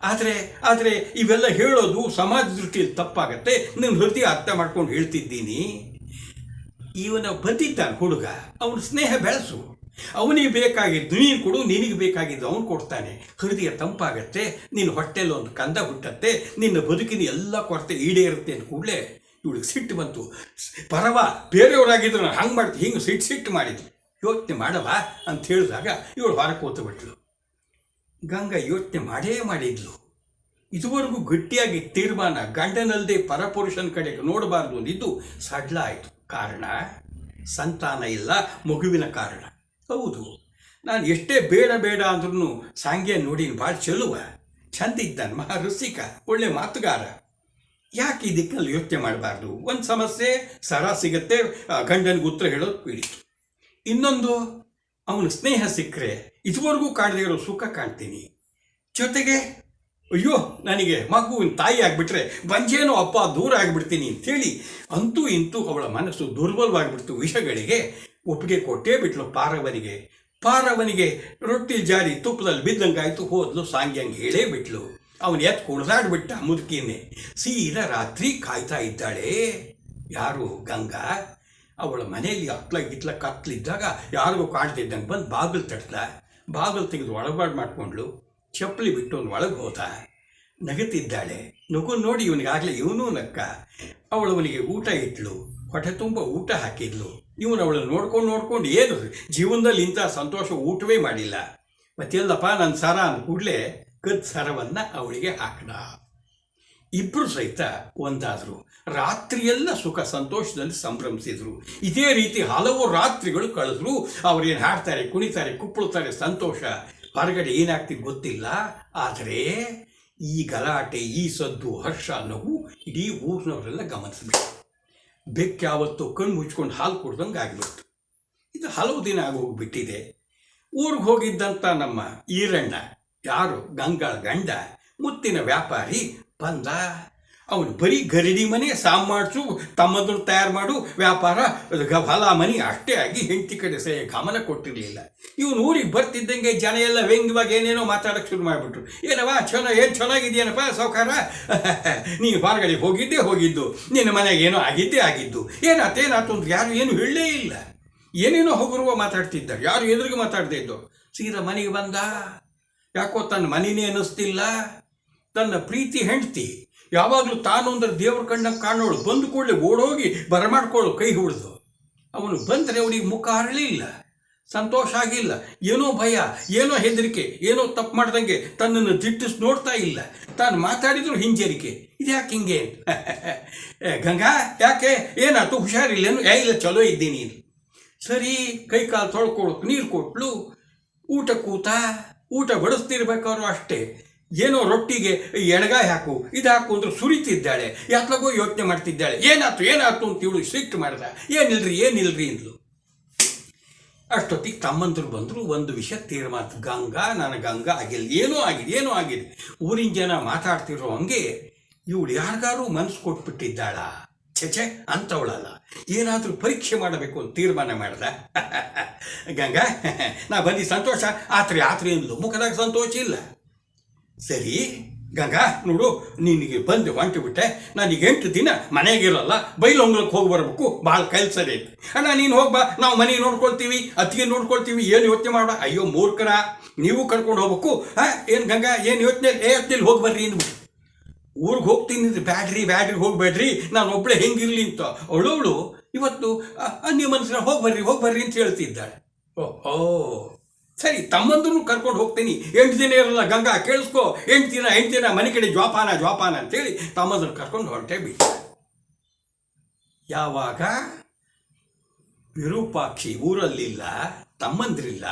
ಆದರೆ ಇವೆಲ್ಲ ಹೇಳೋದು ಸಮಾಜ ದೃಷ್ಟಿಯಲ್ಲಿ ತಪ್ಪಾಗತ್ತೆ. ನನ್ನ ಹೃದಯ ಅರ್ಥ ಮಾಡ್ಕೊಂಡು ಹೇಳ್ತಿದ್ದೀನಿ. ಇವನ ಬಂದಿದ್ದಾನೆ ಹುಡುಗ, ಅವನ ಸ್ನೇಹ ಬೆಳೆಸು. ಅವನಿಗೆ ಬೇಕಾಗಿದ್ದು ನೀನು ಕೊಡು, ನಿನಗೆ ಬೇಕಾಗಿದ್ದು ಅವನು ಕೊಡ್ತಾನೆ. ಹೃದಯ ತಂಪಾಗತ್ತೆ, ನಿನ್ನ ಹೊಟ್ಟೆಲ್ಲಿ ಒಂದು ಕಂದ ಹುಟ್ಟತ್ತೆ, ನಿನ್ನ ಬದುಕಿನ ಎಲ್ಲ ಕೊರತೆ ಈಡೇರುತ್ತೆ ಅಂದ ಕೂಡಲೇ ಇವಳಿಗೆ ಸಿಟ್ಟು ಬಂತು. ಪರವ ಬೇರೆಯವರಾಗಿದ್ರು ನಾನು ಹಂಗೆ ಮಾಡ್ತೀನಿ, ಹಿಂಗೆ ಸಿಟ್ಟು ಮಾಡಿದ್ವಿ, ಯೋಚನೆ ಮಾಡವ ಅಂತ ಹೇಳಿದಾಗ ಇವಳು ಹೊರಗೆ ಕೂತು ಬಿಟ್ಲು. ಗಂಗಾ ಯೋಚನೆ ಮಾಡಿದ್ಲು. ಇದುವರೆಗೂ ಗಟ್ಟಿಯಾಗಿ ತೀರ್ಮಾನ, ಗಂಡನಲ್ಲದೆ ಪರಪುರುಷನ ಕಡೆಗೆ ನೋಡಬಾರ್ದು ಅಂದಿದ್ದು ಸಡ್ಲ ಆಯಿತು. ಕಾರಣ ಸಂತಾನ ಇಲ್ಲ, ಮಗುವಿನ ಕಾರಣ. ಹೌದು, ನಾನು ಎಷ್ಟೇ ಬೇಡ ಅಂದ್ರೂ ಸಾಂಗ್ಯ ನೋಡಿ ಭಾಳ ಚೆಲುವ, ಚಂದ ಇದ್ದಾನೆ, ಮಹಾ ರಸಿಕ, ಒಳ್ಳೆ ಮಾತುಗಾರ. ಯಾಕೆ ಇದಕ್ಕೆಲ್ಲ ಯೋಚನೆ ಮಾಡಬಾರ್ದು? ಒಂದು ಸಮಸ್ಯೆ ಸರ ಸಿಗತ್ತೆ, ಗಂಡನಿಗೆ ಉತ್ತರ ಹೇಳೋದು ಪೀಡಿತು. ಇನ್ನೊಂದು, ಅವನ ಸ್ನೇಹ ಸಿಕ್ಕರೆ ಇದುವರೆಗೂ ಕಾಣದೇ ಇರೋ ಸುಖ ಕಾಣ್ತೀನಿ. ಜೊತೆಗೆ ಅಯ್ಯೋ, ನನಗೆ ಮಗುವಿನ ತಾಯಿ ಆಗಿಬಿಟ್ರೆ ಬಂಜೇನೋ ಅಪ್ಪ ದೂರ ಆಗಿಬಿಡ್ತೀನಿ ಅಂಥೇಳಿ ಅಂತೂ ಇಂತೂ ಅವಳ ಮನಸ್ಸು ದುರ್ಬಲವಾಗಿಬಿಡ್ತು. ವಿಷಗಳಿಗೆ ಒಪ್ಪಿಗೆ ಕೊಟ್ಟೇ ಬಿಟ್ಲು ಪಾರವನಿಗೆ ರೊಟ್ಟಿ ಜಾರಿ ತುಪ್ಪದಲ್ಲಿ ಬಿದ್ದಂಗಾಯ್ತು. ಹೋದ್ಲು, ಸಾಂಗ್ಯಂಗೆ ಹೇಳೇ ಬಿಟ್ಲು. ಅವನು ಎತ್ತು ಕುಣಿದಾಡ್ಬಿಟ್ಟ ಮುದುಕಿನೇ. ಸೀದಾ ರಾತ್ರಿ ಕಾಯ್ತಾ ಇದ್ದಾಳೆ. ಯಾರು? ಗಂಗಾ. ಅವಳ ಮನೆಯಲ್ಲಿ ಗಿತ್ಲ ಕತ್ಲಿದ್ದಾಗ ಯಾರಿಗೂ ಕಾಣ್ತಿದ್ದಂಗೆ ಬಂದು ಬಾಗಿಲು ತೆಗೆದು ಒಳಗಡೆ ಮಾಡಿಕೊಂಡ್ಳು. ಚಪ್ಪಲಿ ಬಿಟ್ಟು ಒಂದು ಒಳಗೆ ಹೋದ. ನಗುತ್ತಿದ್ದಾಳೆ. ನಗು ನೋಡಿ ಇವನಿಗಾಗಲೇ ಇವನೂ ನಕ್ಕ. ಅವಳವನಿಗೆ ಊಟ ಇಟ್ಲು, ಹೊಟ್ಟೆ ತುಂಬ ಊಟ ಹಾಕಿದ್ಲು. ಇವನು ಅವಳನ್ನು ನೋಡ್ಕೊಂಡು ಏನು ಜೀವನದಲ್ಲಿ ಇಂಥ ಸಂತೋಷ ಊಟವೇ ಮಾಡಿಲ್ಲ. ಮತ್ತೆಲ್ಲಪ್ಪ ನನ್ನ ಸರ ಅಂದ ಕೂಡಲೇ ಕದ್ ಸರವನ್ನು ಅವಳಿಗೆ ಹಾಕಡ. ಇಬ್ಬರು ಸಹಿತ ಒಂದಾದರು. ರಾತ್ರಿಯೆಲ್ಲ ಸುಖ ಸಂತೋಷದಲ್ಲಿ ಸಂಭ್ರಮಿಸಿದ್ರು. ಇದೇ ರೀತಿ ಹಲವು ರಾತ್ರಿಗಳು ಕಳೆದ್ರು. ಅವ್ರೇನು ಹಾಡ್ತಾರೆ, ಕುಣಿತಾರೆ, ಕುಪ್ಪಳುತ್ತಾರೆ, ಸಂತೋಷ. ಹೊರಗಡೆ ಏನಾಗ್ತಿದೆ ಗೊತ್ತಿಲ್ಲ. ಆದರೆ ಈ ಗಲಾಟೆ, ಈ ಸದ್ದು, ಹರ್ಷ, ನಗು ಇಡೀ ಊರಿನವರೆಲ್ಲ ಗಮನಿಸ್ಬಿಟ್ಟು ಬೆಕ್ಕ ಯಾವತ್ತು ಕಣ್ಣು ಮುಚ್ಕೊಂಡು ಹಾಲು ಕುಡ್ದಂಗೆ ಆಗಿಬಿಡ್ತು. ಇದು ಹಲವು ದಿನ ಆಗೋಗ್ಬಿಟ್ಟಿದೆ. ಊರಿಗೆ ಹೋಗಿದ್ದಂಥ ನಮ್ಮ ಈರಣ್ಣ, ಯಾರು ಗಂಗಾಳ ಗಂಡ, ಮುತ್ತಿನ ವ್ಯಾಪಾರಿ ಬಂದ. ಅವನು ಬರೀ ಗರಡಿ ಮನೆ ಸಾಮ್ ಮಾಡಿಸು, ತಮ್ಮದನ್ನು ತಯಾರು ಮಾಡು ವ್ಯಾಪಾರ, ಹೊಲ ಮನೆ ಅಷ್ಟೇ ಆಗಿ ಹೆಂಡತಿ ಕಡೆ ಗಮನ ಕೊಟ್ಟಿರಲಿಲ್ಲ. ಇವನು ಊರಿಗೆ ಬರ್ತಿದ್ದಂಗೆ ಜನ ಎಲ್ಲ ವ್ಯಂಗ್ಯವಾಗಿ ಏನೇನೋ ಮಾತಾಡೋಕ್ಕೆ ಶುರು ಮಾಡಿಬಿಟ್ರು. ಏನವ ಏನು ಚೆನ್ನಾಗಿದೆಯೇನಪ್ಪ ಸಾವುಕಾರ, ನೀನು ಹೊರಗಡೆ ಹೋಗಿದ್ದು, ನಿನ್ನ ಮನೆಗೆ ಏನೋ ಆಗಿದ್ದು, ಏನಾತು ಅಂದ್ರೆ ಯಾರು ಏನು ಹೇಳಲೇ ಇಲ್ಲ. ಏನೇನೋ ಹೋಗಿರುವ ಮಾತಾಡ್ತಿದ್ದ, ಯಾರು ಎದುರಿಗೆ ಮಾತಾಡ್ತಾ ಇದ್ದು. ಸೀದಾ ಮನೆಗೆ ಬಂದ. ಯಾಕೋ ತನ್ನ ಮನೆಯೇ ಅನ್ನಿಸ್ತಿಲ್ಲ. ತನ್ನ ಪ್ರೀತಿ ಹೆಂಡ್ತಿ ಯಾವಾಗಲೂ ತಾನು ಅಂದ್ರೆ ದೇವ್ರ ಕಣ್ಣಂಗೆ ಕಾಣೋಳು, ಬಂದು ಕೂಡಲೇ ಓಡೋಗಿ ಬರಮಾಡ್ಕೊಳ್ಳು ಕೈ ಹಿಡಿದು. ಅವನು ಬಂದರೆ ಅವನಿಗೆ ಮುಖ ಅರಳಿಲ್ಲ, ಸಂತೋಷ ಆಗಿಲ್ಲ. ಏನೋ ಭಯ, ಏನೋ ಹೆದರಿಕೆ, ಏನೋ ತಪ್ಪು ಮಾಡ್ದಂಗೆ ತನ್ನನ್ನು ದಿಟ್ಟಿಸಿ ನೋಡ್ತಾ ಇಲ್ಲ. ತಾನು ಮಾತಾಡಿದ್ರು ಹಿಂಜರಿಕೆ. ಇದು ಯಾಕೆ ಹಿಂಗೆ? ಗಂಗಾ ಯಾಕೆ ಏನಾಯ್ತು? ಹುಷಾರಿಲ್ಲೇನು? ಇಲ್ಲ, ಚಲೋ ಇದ್ದೀನಿ. ಸರಿ, ಕೈ ಕಾಲು ತೊಳ್ಕೊಳಕ್ಕೆ ನೀರು ಕೊಟ್ಲು. ಊಟ ಕೂತ. ಊಟ ಬಡಿಸ್ತಿರ್ಬೇಕಾದ್ರು ಅಷ್ಟೇ, ಏನೋ ರೊಟ್ಟಿಗೆ ಎಣಗಾಯಿ ಹಾಕು, ಇದು ಹಾಕು ಅಂದ್ರೆ ಸುರಿತಿದ್ದಾಳೆ. ಯಾತ್ಲಗೋ ಯೋಚನೆ ಮಾಡ್ತಿದ್ದಾಳೆ. ಏನಾಯ್ತು ಅಂತ ಇವಳು ಸಿಟ್ಟು ಮಾಡ್ದ. ಏನಿಲ್ರಿ ಅಂದ್ಲು. ಅಷ್ಟೊತ್ತಿಗೆ ತಮ್ಮಂದರು ಬಂದರು. ಒಂದು ವಿಷಯ ತೀರ್ಮಾನ, ನನ್ನ ಗಂಗಾ ಏನೋ ಆಗಿದೆ. ಊರಿನ ಜನ ಮಾತಾಡ್ತಿರೋ ಹಂಗೆ ಇವಳು ಯಾರಿಗಾರು ಮನಸ್ಸು ಕೊಟ್ಬಿಟ್ಟಿದ್ದಾಳ. ಛೆ ಅಂತವಳಲ್ಲ, ಏನಾದರೂ ಪರೀಕ್ಷೆ ಮಾಡಬೇಕು ಅಂತ ತೀರ್ಮಾನ ಮಾಡ್ದ. ಗಂಗಾ, ನಾ ಬಂದು ಸಂತೋಷ ಆತ್ರಿ ಅಂದ್ಲು. ಮುಖದಾಗ ಸಂತೋಷ ಇಲ್ಲ. ಸರಿ ಗಂಗಾ, ನೋಡು, ನಿನಗೆ ಬಂದು ಹೊಂಟಿಬಿಟ್ಟೆ. ನಾನೀಗ 8 ದಿನ ಮನೆಗಿರಲ್ಲ, ಬೈಲೊಂಗ್ಲಕ್ಕೆ ಹೋಗಿ ಬರಬೇಕು, ಭಾಳ ಕೆಲಸನೇ ಐತಿ. ಅಣ್ಣ ನೀನು ಹೋಗ್ಬಾ, ನಾವು ಮನೆ ನೋಡ್ಕೊಳ್ತೀವಿ, ಅತ್ತಿಗೆ ನೋಡ್ಕೊಳ್ತೀವಿ, ಏನು ಯೋಚನೆ ಮಾಡ. ಅಯ್ಯೋ ಮೂರ್ಖರ, ನೀವು ಕರ್ಕೊಂಡು ಹೋಗ್ಬೇಕು. ಏನು ಗಂಗಾ, ಏನು ಯೋಚನೆ? ಅತ್ತಿಲ್ಲಿ ಹೋಗಿ ಬರ್ರಿ ಅಂದ್ಬಿಟ್ಟು. ಊರಿಗೆ ಹೋಗ್ತೀನಿ, ಬ್ಯಾಡ್ರಿ ಹೋಗ್ಬೇಡ್ರಿ, ನಾನು ಒಬ್ಬಳೇ ಹೆಂಗಿರ್ಲಿ ಅಂತ ಅವಳು ಇವತ್ತು ನೀವು ಮನಸ್ಸಿನ ಹೋಗಿ ಬರ್ರಿ ಅಂತ ಹೇಳ್ತಿದ್ದಾಳೆ. ಓಹೋ, ಸರಿ ತಮ್ಮಂದ್ರೂ ಕರ್ಕೊಂಡು ಹೋಗ್ತೀನಿ, 8 ದಿನ ಇರಲ್ಲ ಗಂಗಾ ಕೇಳಿಸ್ಕೊ, 8 ದಿನ ಮನೆ ಕಡೆ ಜ್ವಾಪಾನ ಅಂತೇಳಿ ತಮ್ಮಂದ್ರು ಕರ್ಕೊಂಡು ಹೊರಟೆ ಬಿಟ್ಟ. ಯಾವಾಗ ವಿರೂಪಾಕ್ಷಿ ಊರಲ್ಲಿಲ್ಲ, ತಮ್ಮಂದ್ರಿಲ್ಲ,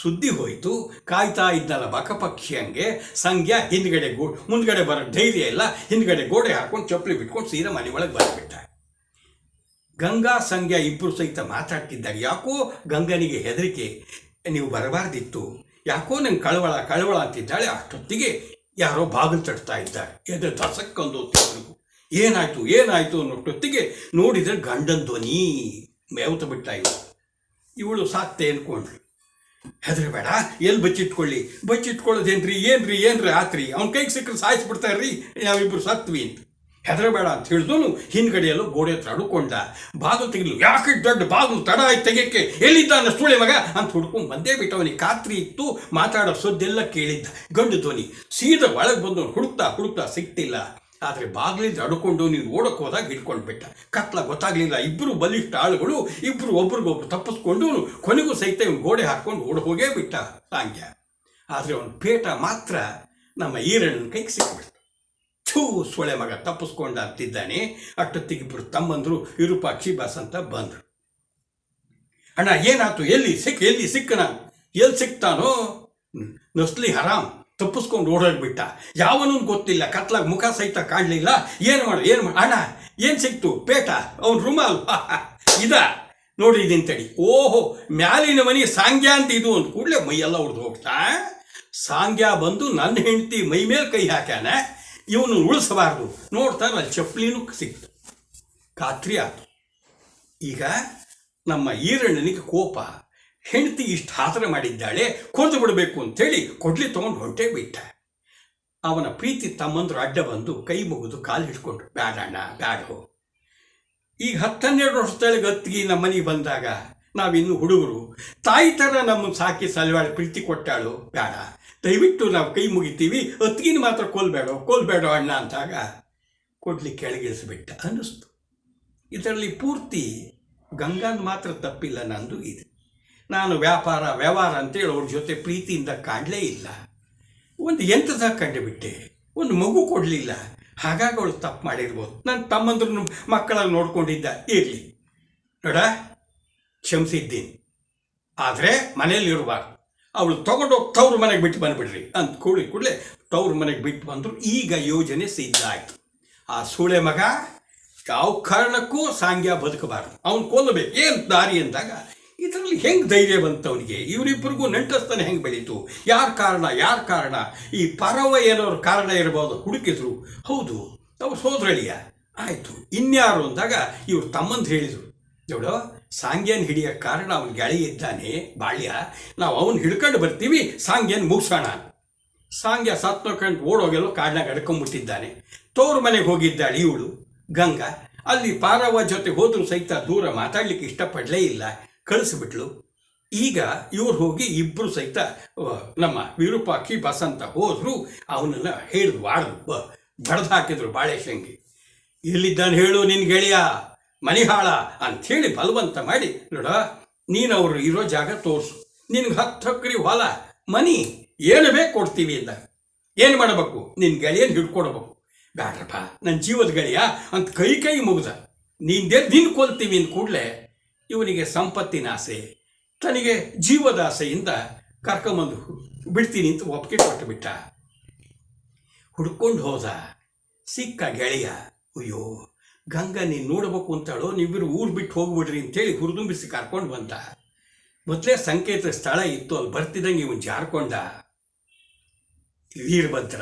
ಸುದ್ದಿ ಹೋಯ್ತು. ಕಾಯ್ತಾ ಇದ್ದಲ್ಲ ಬಕಪಕ್ಷಿ ಹಂಗೆ. ಸಂಗ್ಯಾ ಮುಂದ್ಗಡೆ ಬರೋ ಧೈರ್ಯ ಇಲ್ಲ, ಹಿಂದ್ಗಡೆ ಗೋಡೆ ಹಾಕೊಂಡು ಚಪ್ಪಲಿ ಬಿಟ್ಕೊಂಡು ಸೀದಾ ಮನೆ ಒಳಗೆ ಬಂದ್ಬಿಟ್ಟ. ಗಂಗಾ ಸಂಗ್ಯಾ ಇಬ್ಬರು ಸಹಿತ ಮಾತಾಡ್ತಿದ್ದಾಗ ಯಾಕೋ ಗಂಗನಿಗೆ ಹೆದರಿಕೆ, ನೀವು ಬರಬಾರ್ದಿತ್ತು, ಯಾಕೋ ನಂಗೆ ಕಳವಳ ಅಂತಿದ್ದಾಳೆ. ಅಷ್ಟೊತ್ತಿಗೆ ಯಾರೋ ಬಾಗಿಲು ತಟ್ತಾ ಇದ್ದಾರೆ. ಎದೆ ದಸಕ್ಕಂದು ಏನಾಯ್ತು ಅನ್ನೋಷ್ಟೊತ್ತಿಗೆ ನೋಡಿದರೆ ಗಂಡನ ಧ್ವನಿ ಮೇವ್ತ ಬಿಟ್ಟ. ಇವಳು ಸಾತ್ತೆ ಅನ್ಕೊಂಡ್ಳು. ಹೆದರಬೇಡ, ಎಲ್ಲಿ ಬಚ್ಚಿಟ್ಕೊಳ್ಳೋದೇನ್ರಿ, ಏನ್ರಿ ಆತ್ರಿ, ಅವ್ನ ಕೈಗೆ ಸಿಕ್ಕರೆ ಸಾಯಿಸ್ಬಿಡ್ತಾರ್ರಿ, ನಾವಿಬ್ಬರು ಸತ್ವಿ ಅಂತ. ಹೆದರಬೇಡ ಅಂತ ಹೇಳಿದವನು ಹಿಂದ್ಗಡೆಯಲ್ಲೂ ಗೋಡೆ ಹತ್ರ ಅಡುಕೊಂಡ. ಬಾಗಿಲು ತೆಗಿಲು, ಯಾಕೆ ದೊಡ್ಡ ಬಾಗಿಲು ತಡ ಆಯ್ತು ತೆಗೆಯಕ್ಕೆ, ಎಲ್ಲಿದ್ದಾನ ಸುಳೆ ಮಗ ಅಂತ ಹುಡ್ಕೊಂಡು ಬಂದೇ ಬಿಟ್ಟು. ಅವನಿಗೆ ಖಾತ್ರಿ ಇತ್ತು, ಮಾತಾಡೋ ಸದ್ದೆಲ್ಲ ಕೇಳಿದ್ದ. ಗಂಡು ಧ್ವನಿ ಸೀದಾ ಒಳಗೆ ಬಂದು ಹುಡುಕ್ತಾ ಸಿಕ್ತಿಲ್ಲ. ಆದರೆ ಬಾಗಿಲಿಂದ ಅಡ್ಕೊಂಡು ನೀವು ಓಡಕ್ಕೆ ಹೋದಾಗ ಹಿಡ್ಕೊಂಡು ಬಿಟ್ಟ. ಕತ್ಲ ಗೊತ್ತಾಗಲಿಲ್ಲ. ಇಬ್ಬರು ಬಲಿಷ್ಠ ಆಳುಗಳು, ಇಬ್ಬರು ಒಬ್ರಿಗೊಬ್ರು ತಪ್ಪಿಸ್ಕೊಂಡು ಕೊನೆಗೂ ಸಹಿತ ಇವನು ಗೋಡೆ ಹಾಕ್ಕೊಂಡು ಓಡೋಗೇ ಬಿಟ್ಟ ಸಾಂಗ್ಯ. ಆದರೆ ಅವನ ಪೇಟ ಮಾತ್ರ ನಮ್ಮ ಈರಣ್ಣನ ಕೈಗೆ ಸಿಕ್ಕಿಬಿಡ್ತು. ಸೊಳೆ ಮಗ ತಪ್ಪಿಸ್ಕೊಂಡ ಅಂತಿದ್ದಾನೆ. ಅಷ್ಟೊತ್ತಿಗಿಬ್ಬರು ತಮ್ಮಂದ್ರು ವಿರೂಪಾಕ್ಷಿ ಬಸಂತ ಬಂದರು. ಅಣ್ಣ ಏನಾಯ್ತು, ಎಲ್ಲಿ ಸಿಕ್ಕನ, ಎಲ್ಲಿ ಸಿಕ್ತಾನೋ, ನಸ್ಲಿ ಹರಾಮ್ ತಪ್ಪಿಸ್ಕೊಂಡು ಓಡೋಗ್ಬಿಟ್ಟ. ಯಾವನೂ ಗೊತ್ತಿಲ್ಲ, ಕತ್ಲಾಗ ಮುಖ ಸಹಿತ ಕಾಣಲಿಲ್ಲ. ಏನು ಮಾಡು ಅಣ್ಣ, ಏನು ಸಿಕ್ತು? ಪೇಟ, ಅವನ ರುಮಾಲ್ ಇದ ನೋಡಿ ಇದೀನಿ. ಓಹೋ, ಮ್ಯಾಲಿನ ಮನೆ ಸಾಂಗ್ಯಾ ಅಂತ ಇದು ಒಂದು ಕೂಡಲೇ ಮೈಯೆಲ್ಲ ಹೊಡೆದು ಹೋಗ್ತಾ. ಸಾಂಗ್ಯಾ ಬಂದು ನನ್ನ ಹೆಂಡತಿ ಮೈ ಮೇಲೆ ಕೈ ಹಾಕ್ಯಾನ, ಇವನು ಉಳಿಸಬಾರ್ದು. ನೋಡ್ತಾರೆ ಅಲ್ಲಿ ಚಪ್ಪಲಿನೂ ಸಿಕ್ತು. ಖಾತ್ರಿ ಆಯ್ತು. ಈಗ ನಮ್ಮ ಈರಣ್ಣನಿಗೆ ಕೋಪ, ಹೆಂಡತಿ ಇಷ್ಟು ಹಾತರ ಮಾಡಿದ್ದಾಳೆ, ಕೊಂದು ಬಿಡಬೇಕು ಅಂತೇಳಿ ಕೊಡ್ಲಿ ತೊಗೊಂಡು ಹೊರಟೇ ಬಿಟ್ಟ. ಅವನ ಪ್ರೀತಿ ತಮ್ಮಂದ್ರು ಅಡ್ಡ ಬಂದು ಕೈ ಮುಗಿದು ಕಾಲು ಹಿಡ್ಕೊಂಡ್ರು. ಬ್ಯಾಡಣ್ಣ ಬ್ಯಾಡೋ. ಈಗ 10-12 ವರ್ಷದೊಳಗೆ ಅತ್ತಿಗೆ ನಮ್ಮ ಮನೆಗೆ ಬಂದಾಗ ನಾವಿನ್ನೂ ಹುಡುಗರು, ತಾಯಿ ಥರ ನಮ್ಮನ್ನು ಸಾಕಿ ಸಲವಾಡಿ ಪ್ರೀತಿ ಕೊಟ್ಟಾಳು, ಬೇಡ ದಯವಿಟ್ಟು ನಾವು ಕೈ ಮುಗಿತೀವಿ, ಅತ್ತಿಗಿನ ಮಾತ್ರ ಕೊಲ್ಬೇಡ ಅಣ್ಣ ಅಂತಾಗ ಕೊಡ್ಲಿ ಕೆಳಗಿಳಿಸ್ಬಿಟ್ಟ ಅನ್ನಿಸ್ತು. ಇದರಲ್ಲಿ ಪೂರ್ತಿ ಗಂಗಾನ ಮಾತ್ರ ತಪ್ಪಿಲ್ಲ, ನಂದು ಇದೆ. ನಾನು ವ್ಯವಹಾರ ಅಂತೇಳಿ ಅವ್ರ ಜೊತೆ ಪ್ರೀತಿಯಿಂದ ಕಾಣಲೇ ಇಲ್ಲ. ಒಂದು ಎಂಥದಾಗ ಕಂಡುಬಿಟ್ಟೆ, ಒಂದು ಮಗು ಕೊಡಲಿಲ್ಲ. ಹಾಗಾಗಿ ಅವಳು ತಪ್ಪು ಮಾಡಿರ್ಬೋದು. ನನ್ನ ತಮ್ಮಂದ್ರು ಮಕ್ಕಳಲ್ಲಿ ನೋಡ್ಕೊಂಡಿದ್ದ, ಇರಲಿ ನೋಡ ಕ್ಷಮಿಸಿದ್ದೀನಿ, ಆದರೆ ಮನೇಲಿರಬಾರ್ದು. ಅವಳು ತಗೊಂಡೋಗಿ ತವ್ರ ಮನೆಗೆ ಬಿಟ್ಟು ಬಂದುಬಿಡ್ರಿ ಅಂತ ಕೂಡಲೇ ತವ್ರ ಮನೆಗೆ ಬಿಟ್ಟು ಬಂದರು. ಈಗ ಯೋಜನೆ ಸಿದ್ಧ ಆಯಿತು. ಆ ಸೂಳೆ ಮಗ ಯಾವ ಕಾರಣಕ್ಕೂ ಸಾಂಗ್ಯ ಬದುಕಬಾರ್ದು, ಅವನು ಕೊಲ್ಲಬೇಕು, ಏನು ದಾರಿ ಅಂದಾಗ ಇದರಲ್ಲಿ ಹೆಂಗೆ ಧೈರ್ಯ ಬಂತು ಅವನಿಗೆ? ಇವರಿಬ್ಬರಿಗೂ ನಂಟಸ್ತಾನೆ ಹೆಂಗೆ ಬೆಳೀತು? ಯಾರ ಕಾರಣ? ಈ ಪರವ ಏನೋರು ಕಾರಣ ಇರ್ಬೋದು. ಹುಡುಕಿದ್ರು, ಹೌದು ಅವ್ರು ಸೋದರಳಿಯ. ಆಯಿತು, ಇನ್ಯಾರು ಅಂದಾಗ ಇವ್ರು ತಮ್ಮಂದು ಹೇಳಿದರು, ನೋಡು ಸಾಂಗ್ಯನ ಹಿಡಿಯೋ ಕಾರಣ ಅವನ ಗೆಳೆಯ ಇದ್ದಾನೆ ಬಾಳ್ಯ, ನಾವು ಅವನು ಹಿಡ್ಕೊಂಡು ಬರ್ತೀವಿ, ಸಾಂಗ್ಯನ ಮುಗಿಸೋಣ. ಸಾಂಗ್ಯ ಸತ್ನೋಕೊಂಡು ಓಡೋಗೆಲ್ಲೋ ಕಾಡಿನಾಗ ಅಡ್ಕೊಂಬಿಟ್ಟಿದ್ದಾನೆ. ತೋರ ಮನೆಗೆ ಹೋಗಿದ್ದಾಳೆ ಇವಳು ಗಂಗಾ. ಅಲ್ಲಿ ಪಾರವ್ವ ಜೊತೆ ಹೋದರೂ ಸಹಿತ ದೂರ ಮಾತಾಡ್ಲಿಕ್ಕೆ ಇಷ್ಟಪಡಲೇ ಇಲ್ಲ, ಕಳಿಸ್ಬಿಟ್ಲು. ಈಗ ಇವ್ರು ಹೋಗಿ ಇಬ್ಬರು ಸಹಿತ ನಮ್ಮ ವಿರೂಪಾಕ್ಷಿ ಬಸಂತ ಹೋದ್ರು. ಅವನನ್ನು ಹೇಳಿದ್ರು, ಬಡ್ದು ಹಾಕಿದ್ರು ಬಾಳೆಶಂಗಿ. ಎಲ್ಲಿದ್ದಾನೆ ಹೇಳು ನಿನ್ನ ಗೆಳೆಯ ಮನಿಹಾಳ ಅಂಥೇಳಿ ಬಲವಂತ ಮಾಡಿ, ನೋಡ ನೀನು ಅವರು ಇರೋ ಜಾಗ ತೋರಿಸು, ನಿನ್ಗೆ 10 ಎಕರೆ ಹೊಲ ಮನಿ ಏನು ಬೇಕು ಕೊಡ್ತೀವಿ ಇಲ್ಲ. ಏನು ಮಾಡಬೇಕು? ನಿನ್ನ ಗೆಳೆಯನ ಹಿಡ್ಕೊಡ್ಬೇಕು. ಬೇಡ್ರಪ್ಪ ನನ್ನ ಜೀವದ ಗೆಳೆಯ ಅಂತ ಕೈ ಮುಗ್ದ. ನಿನ್ನ ಕೊಲ್ತೀವಿ ಅಂದ ಕೂಡಲೇ ಇವನಿಗೆ ಸಂಪತ್ತಿನ ಆಸೆ, ತನಗೆ ಜೀವದ ಆಸೆಯಿಂದ ಕರ್ಕೊಂಬಂದು ಬಿಡ್ತೀನಿ ಅಂತ ಒಪ್ಪಿಗೆ ಕೊಟ್ಟು ಬಿಟ್ಟ. ಹುಡ್ಕೊಂಡು ಹೋದ, ಸಿಕ್ಕ ಗೆಳೆಯ. ಅಯ್ಯೋ ಗಂಗಾ ನೀನು ನೋಡ್ಬೇಕು ಅಂತಾಳೋ, ನೀವಿರು ಊರು ಬಿಟ್ಟು ಹೋಗ್ಬಿಡ್ರಿ ಅಂತೇಳಿ ಹುರಿದುಂಬಿಸಿ ಕರ್ಕೊಂಡು ಬಂದ. ಮೊದಲೇ ಸಂಕೇತ ಸ್ಥಳ ಇತ್ತು, ಅಲ್ಲಿ ಬರ್ತಿದ್ದಂಗೆ ಇವನು ಜಾರ್ಕೊಂಡ. ವೀರಭದ್ರ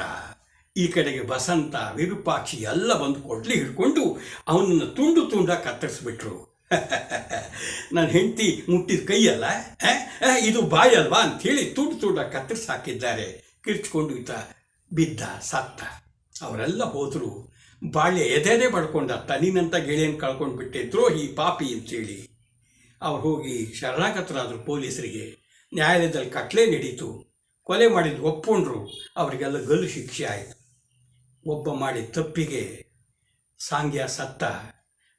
ಈ ಕಡೆಗೆ ಬಸಂತ ವಿರೂಪಾಕ್ಷಿ ಎಲ್ಲ ಬಂದು ಕೊಡ್ಲಿ ಹಿಡ್ಕೊಂಡು ಅವನನ್ನು ತುಂಡ ಕತ್ತರಿಸ್ಬಿಟ್ರು. ನನ್ನ ಹೆಂಡತಿ ಮುಟ್ಟಿದ ಕೈಯಲ್ಲ, ಇದು ಬಾಯಲ್ವಾ ಅಂಥೇಳಿ ತುಂಡ ಕತ್ತರಿಸಿ ಹಾಕಿದ್ದಾರೆ. ಕಿರ್ಚ್ಕೊಂಡು ಈತ ಬಿದ್ದ, ಸತ್ತ. ಅವರೆಲ್ಲ ಹೋದರು. ಬಾಳ್ಯ ಎದೆದೇ ಪಡ್ಕೊಂಡ, ತನಿನಂತ ಗೆಳೆಯನ್ನು ಕಳ್ಕೊಂಡು ಬಿಟ್ಟೆ, ದ್ರೋಹಿ ಪಾಪಿ ಅಂತೇಳಿ. ಅವ್ರು ಹೋಗಿ ಶರಣಾಗತರಾದರು ಪೊಲೀಸರಿಗೆ. ನ್ಯಾಯಾಲಯದಲ್ಲಿ ಕಟ್ಲೆ ನಡೀತು. ಕೊಲೆ ಮಾಡಿದ್ದು ಒಪ್ಕೊಂಡ್ರು. ಅವರಿಗೆಲ್ಲ ಗಲ್ಲು ಶಿಕ್ಷೆ ಆಯಿತು. ಒಬ್ಬ ಮಾಡಿದ ತಪ್ಪಿಗೆ ಸಾಂಗ್ಯ ಸತ್ತ.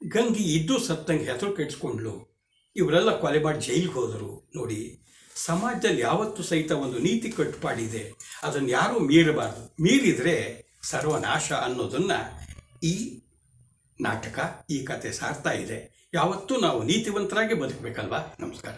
ಗಂಗಿ ಇದ್ದು ಸತ್ತಂಗೆ ಹೆಸರು ಕೆಡಿಸ್ಕೊಂಡ್ಲು. ಇವರೆಲ್ಲ ಕೊಲೆ ಮಾಡಿ ಜೈಲಿಗೆ ಹೋದರು. ನೋಡಿ, ಸಮಾಜದಲ್ಲಿ ಯಾವತ್ತೂ ಸಹಿತ ಒಂದು ನೀತಿ ಕಟ್ಟುಪಾಡಿದೆ, ಅದನ್ನು ಯಾರೂ ಮೀರಬಾರ್ದು. ಮೀರಿದರೆ ಸರ್ವನಾಶ ಅನ್ನೋದನ್ನು ಈ ನಾಟಕ, ಈ ಕತೆ ಸಾರ್ತಾ ಇದೆ. ಯಾವತ್ತೂ ನಾವು ನೀತಿವಂತರಾಗಿ ಬದುಕಬೇಕಲ್ವಾ? ನಮಸ್ಕಾರ.